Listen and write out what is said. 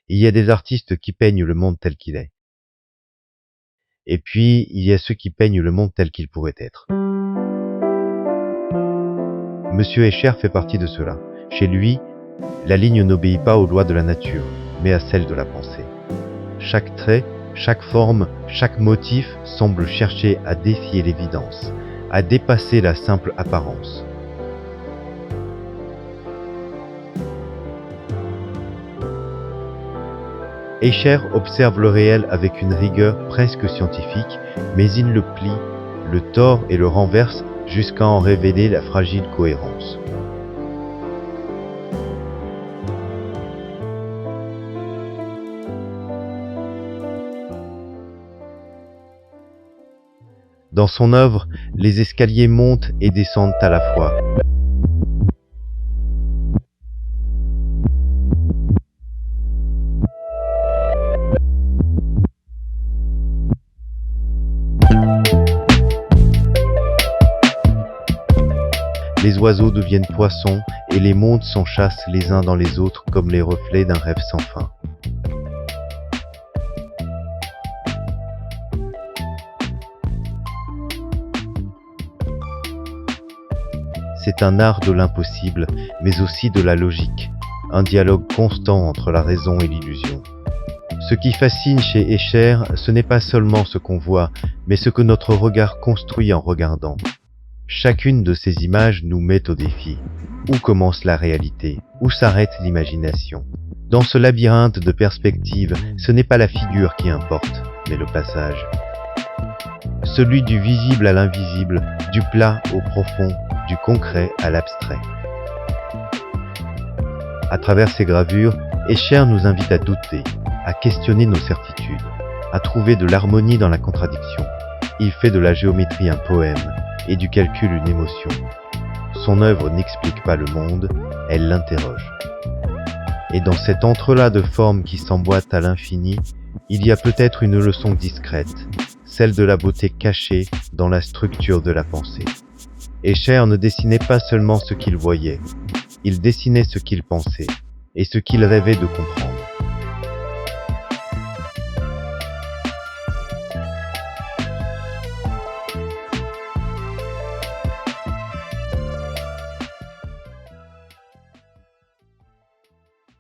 Il y a des artistes qui peignent le monde tel qu'il est. Et puis, il y a ceux qui peignent le monde tel qu'il pourrait être. Monsieur Escher fait partie de cela. Chez lui, la ligne n'obéit pas aux lois de la nature, mais à celles de la pensée. Chaque trait, chaque forme, chaque motif semble chercher à défier l'évidence, à dépasser la simple apparence. Escher observe le réel avec une rigueur presque scientifique, mais il le plie, le tord et le renverse jusqu'à en révéler la fragile cohérence. Dans son œuvre, les escaliers montent et descendent à la fois. Les oiseaux deviennent poissons et les mondes s'enchâssent les uns dans les autres comme les reflets d'un rêve sans fin. C'est un art de l'impossible, mais aussi de la logique, un dialogue constant entre la raison et l'illusion. Ce qui fascine chez Escher, ce n'est pas seulement ce qu'on voit, mais ce que notre regard construit en regardant. Chacune de ces images nous met au défi. Où commence la réalité? Où s'arrête l'imagination? Dans ce labyrinthe de perspectives, ce n'est pas la figure qui importe, mais le passage. Celui du visible à l'invisible, du plat au profond, du concret à l'abstrait. À travers ces gravures, Escher nous invite à douter, à questionner nos certitudes, à trouver de l'harmonie dans la contradiction. Il fait de la géométrie un poème et du calcul une émotion. Son œuvre n'explique pas le monde, elle l'interroge. Et dans cet entrelac de formes qui s'emboîtent à l'infini, il y a peut-être une leçon discrète, celle de la beauté cachée dans la structure de la pensée. Escher ne dessinait pas seulement ce qu'il voyait, il dessinait ce qu'il pensait et ce qu'il rêvait de comprendre.